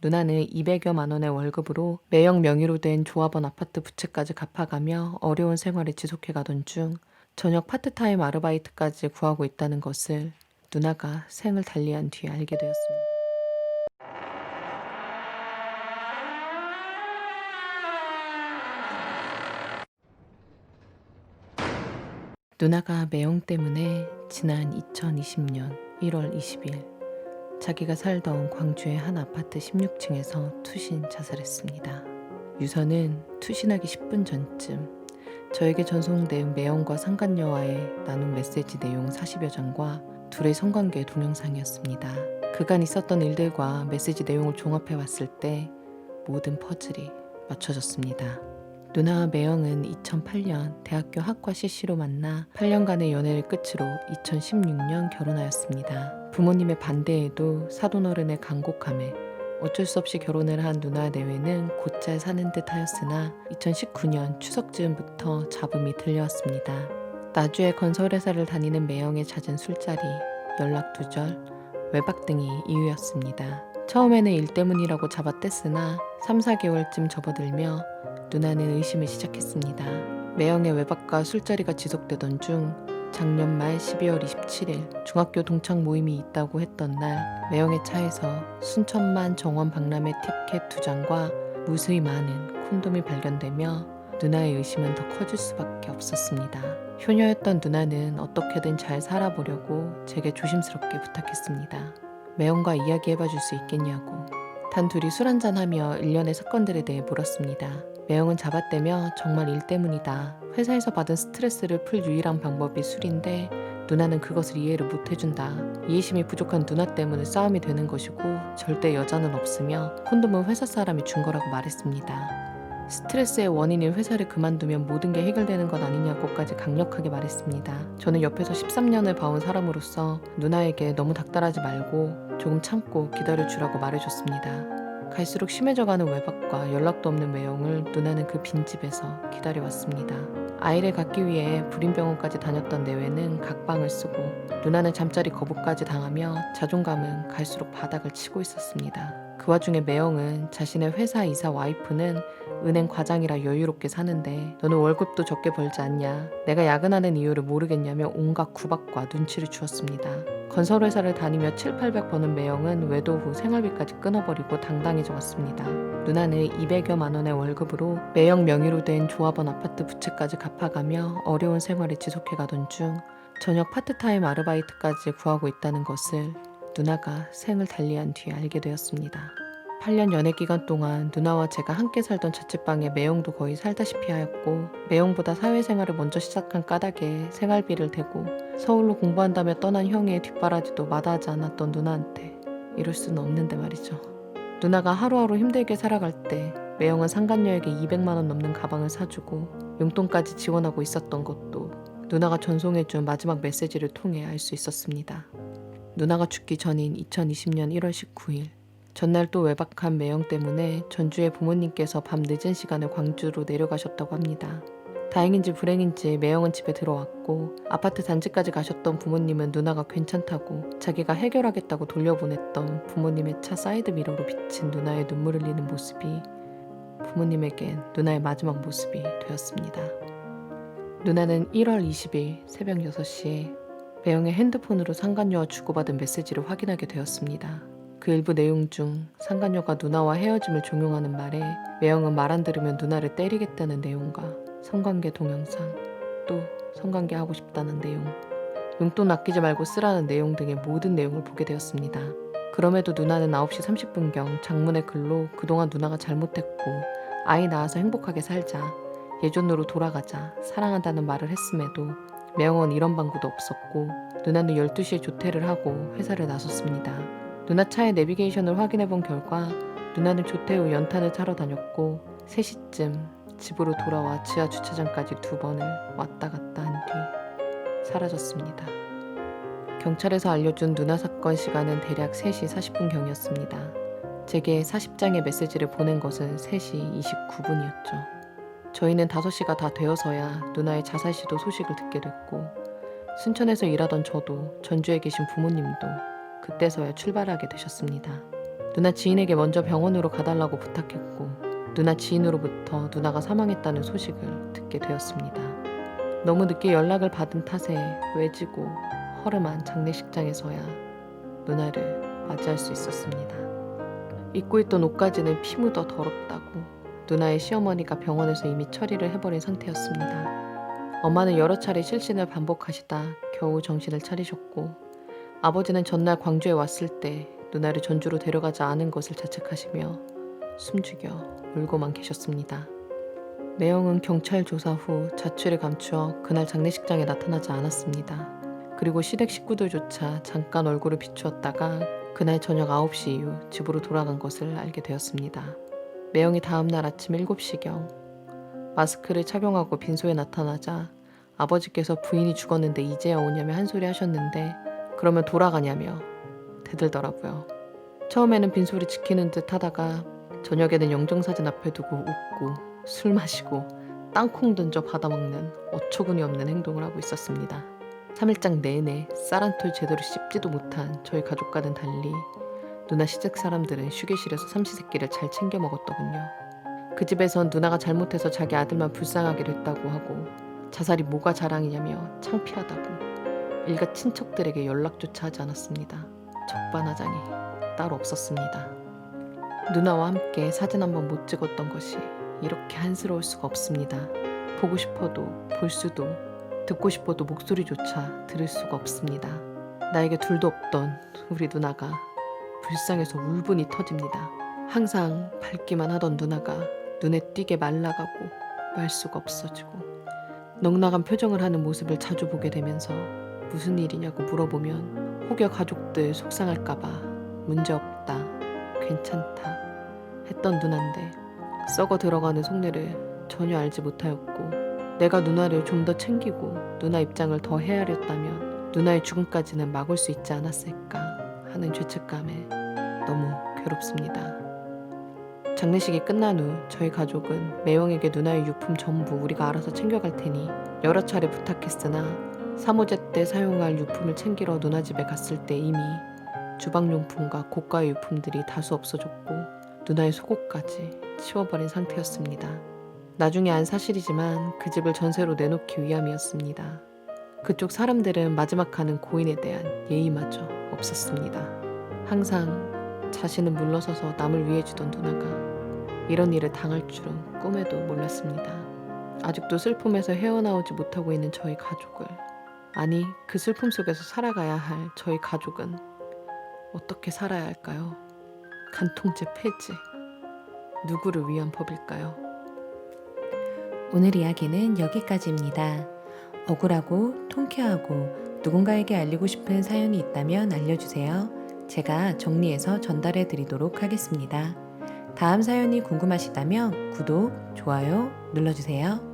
누나는 200여만 원의 월급으로 매형 명의로 된 조합원 아파트 부채까지 갚아가며 어려운 생활을 지속해가던 중 저녁 파트타임 아르바이트까지 구하고 있다는 것을 누나가 생을 달리한 뒤에 알게 되었습니다. 누나가 매형 때문에 지난 2020년 1월 20일 자기가 살던 광주의 한 아파트 16층에서 투신 자살했습니다. 유서는 투신하기 10분 전쯤 저에게 전송된 매형과 상간녀와의 나눈 메시지 내용 40여 장과 둘의 성관계 동영상이었습니다. 그간 있었던 일들과 메시지 내용을 종합해 봤을 때 모든 퍼즐이 맞춰졌습니다. 누나와 매형은 2008년 대학교 학과 CC로 만나 8년간의 연애를 끝으로 2016년 결혼하였습니다. 부모님의 반대에도 사돈어른의 간곡함에 어쩔 수 없이 결혼을 한 누나 내외는 곧잘 사는 듯 하였으나 2019년 추석 즈음부터 잡음이 들려왔습니다. 나주의 건설회사를 다니는 매형의 잦은 술자리, 연락 두절, 외박 등이 이유였습니다. 처음에는 일 때문이라고 잡아뗐으나 3, 4개월쯤 접어들며 누나는 의심을 시작했습니다. 매형의 외박과 술자리가 지속되던 중 작년 말 12월 27일 중학교 동창 모임이 있다고 했던 날 매형의 차에서 순천만 정원 박람회 티켓 2장과 무수히 많은 콘돔이 발견되며 누나의 의심은 더 커질 수밖에 없었습니다. 효녀였던 누나는 어떻게든 잘 살아보려고 제게 조심스럽게 부탁했습니다. 매형과 이야기해봐 줄 수 있겠냐고. 단 둘이 술 한잔하며 일련의 사건들에 대해 물었습니다. 매형은 잡아떼며 정말 일 때문이다. 회사에서 받은 스트레스를 풀 유일한 방법이 술인데 누나는 그것을 이해를 못 해준다. 이해심이 부족한 누나 때문에 싸움이 되는 것이고 절대 여자는 없으며 콘돔은 회사 사람이 준 거라고 말했습니다. 스트레스의 원인인 회사를 그만두면 모든 게 해결되는 것 아니냐고까지 강력하게 말했습니다. 저는 옆에서 13년을 봐온 사람으로서 누나에게 너무 닥달하지 말고 조금 참고 기다려주라고 말해줬습니다. 갈수록 심해져가는 외박과 연락도 없는 매형을 누나는 그 빈집에서 기다려왔습니다. 아이를 갖기 위해 불임병원까지 다녔던 내외는 각방을 쓰고 누나는 잠자리 거부까지 당하며 자존감은 갈수록 바닥을 치고 있었습니다. 그 와중에 매형은 자신의 회사 이사 와이프는 은행 과장이라 여유롭게 사는데 너는 월급도 적게 벌지 않냐, 내가 야근하는 이유를 모르겠냐며 온갖 구박과 눈치를 주었습니다. 건설회사를 다니며 7, 800 버는 매형은 외도 후 생활비까지 끊어버리고 당당해져 왔습니다. 누나는 200여만 원의 월급으로 매형 명의로 된 조합원 아파트 부채까지 갚아가며 어려운 생활을 지속해가던 중 저녁 파트타임 아르바이트까지 구하고 있다는 것을 누나가 생을 달리한 뒤에 알게 되었습니다. 8년 연애 기간 동안 누나와 제가 함께 살던 자취방에 매형도 거의 살다시피 하였고 매형보다 사회생활을 먼저 시작한 까닭에 생활비를 대고 서울로 공부한다며 떠난 형의 뒷바라지도 마다하지 않았던 누나한테 이럴 수는 없는데 말이죠. 누나가 하루하루 힘들게 살아갈 때 매형은 상간녀에게 200만 원 넘는 가방을 사주고 용돈까지 지원하고 있었던 것도 누나가 전송해준 마지막 메시지를 통해 알 수 있었습니다. 누나가 죽기 전인 2020년 1월 19일 전날 또 외박한 매형 때문에 전주의 부모님께서 밤 늦은 시간에 광주로 내려가셨다고 합니다. 다행인지 불행인지 매형은 집에 들어왔고 아파트 단지까지 가셨던 부모님은 누나가 괜찮다고 자기가 해결하겠다고 돌려보냈던 부모님의 차 사이드 미러로 비친 누나의 눈물 흘리는 모습이 부모님에겐 누나의 마지막 모습이 되었습니다. 누나는 1월 20일 새벽 6시에 매형의 핸드폰으로 상간녀와 주고받은 메시지를 확인하게 되었습니다. 그 일부 내용 중 상간녀가 누나와 헤어짐을 종용하는 말에 매형은 말 안 들으면 누나를 때리겠다는 내용과 성관계 동영상, 또 성관계 하고 싶다는 내용, 용돈 아끼지 말고 쓰라는 내용 등의 모든 내용을 보게 되었습니다. 그럼에도 누나는 9시 30분경 장문의 글로 그동안 누나가 잘못했고 아이 낳아서 행복하게 살자, 예전으로 돌아가자, 사랑한다는 말을 했음에도 매형은 이런 방구도 없었고 누나는 12시에 조퇴를 하고 회사를 나섰습니다. 누나 차의 내비게이션을 확인해본 결과 누나는 조퇴 후 연탄을 차러 다녔고 3시쯤 집으로 돌아와 지하 주차장까지 2번을 왔다 갔다 한 뒤 사라졌습니다. 경찰에서 알려준 누나 사건 시간은 대략 3시 40분경이었습니다. 제게 40장의 메시지를 보낸 것은 3시 29분이었죠. 저희는 5시가 다 되어서야 누나의 자살 시도 소식을 듣게 됐고 순천에서 일하던 저도 전주에 계신 부모님도 그때서야 출발하게 되셨습니다. 누나 지인에게 먼저 병원으로 가달라고 부탁했고 누나 지인으로부터 누나가 사망했다는 소식을 듣게 되었습니다. 너무 늦게 연락을 받은 탓에 외지고 허름한 장례식장에서야 누나를 맞이할 수 있었습니다. 입고 있던 옷까지는 피 묻어 더럽다고 누나의 시어머니가 병원에서 이미 처리를 해버린 상태였습니다. 엄마는 여러 차례 실신을 반복하시다 겨우 정신을 차리셨고 아버지는 전날 광주에 왔을 때 누나를 전주로 데려가지 않은 것을 자책하시며 숨죽여 울고만 계셨습니다. 매형은 경찰 조사 후 자취를 감추어 그날 장례식장에 나타나지 않았습니다. 그리고 시댁 식구들조차 잠깐 얼굴을 비추었다가 그날 저녁 9시 이후 집으로 돌아간 것을 알게 되었습니다. 매형이 다음날 아침 7시경 마스크를 착용하고 빈소에 나타나자 아버지께서 부인이 죽었는데 이제야 오냐며 한 소리 하셨는데 그러면 돌아가냐며 대들더라고요. 처음에는 빈소를 지키는 듯 하다가 저녁에는 영정사진 앞에 두고 웃고 술 마시고 땅콩 던져 받아먹는 어처구니 없는 행동을 하고 있었습니다. 3일장 내내 쌀 한 톨 제대로 씹지도 못한 저희 가족과는 달리 누나 시댁 사람들은 휴게실에서 삼시세끼를 잘 챙겨 먹었더군요. 그 집에선 누나가 잘못해서 자기 아들만 불쌍하기로 했다고 하고 자살이 뭐가 자랑이냐며 창피하다고 일가 친척들에게 연락조차 하지 않았습니다. 적반하장이 따로 없었습니다. 누나와 함께 사진 한 번 못 찍었던 것이 이렇게 한스러울 수가 없습니다. 보고 싶어도 볼 수도 듣고 싶어도 목소리조차 들을 수가 없습니다. 나에게 둘도 없던 우리 누나가 불쌍해서 울분이 터집니다. 항상 밝기만 하던 누나가 눈에 띄게 말라가고 말수가 없어지고 넉나간 표정을 하는 모습을 자주 보게 되면서 무슨 일이냐고 물어보면 혹여 가족들 속상할까봐 문제없다, 괜찮다 했던 누나인데 썩어 들어가는 속내를 전혀 알지 못하였고 내가 누나를 좀 더 챙기고 누나 입장을 더 헤아렸다면 누나의 죽음까지는 막을 수 있지 않았을까 하는 죄책감에 너무 괴롭습니다. 장례식이 끝난 후 저희 가족은 매형에게 누나의 유품 전부 우리가 알아서 챙겨갈 테니 여러 차례 부탁했으나 사모제 때 사용할 유품을 챙기러 누나 집에 갔을 때 이미 주방용품과 고가의 유품들이 다수 없어졌고 누나의 속옷까지 치워버린 상태였습니다. 나중에 안 사실이지만 그 집을 전세로 내놓기 위함이었습니다. 그쪽 사람들은 마지막 가는 고인에 대한 예의마저 없었습니다. 항상 자신은 물러서서 남을 위해주던 누나가 이런 일을 당할 줄은 꿈에도 몰랐습니다. 아직도 슬픔에서 헤어나오지 못하고 있는 저희 가족을, 아니 그 슬픔 속에서 살아가야 할 저희 가족은 어떻게 살아야 할까요? 간통죄 폐지, 누구를 위한 법일까요? 오늘 이야기는 여기까지입니다. 억울하고 통쾌하고 누군가에게 알리고 싶은 사연이 있다면 알려주세요. 제가 정리해서 전달해 드리도록 하겠습니다. 다음 사연이 궁금하시다면 구독, 좋아요 눌러주세요.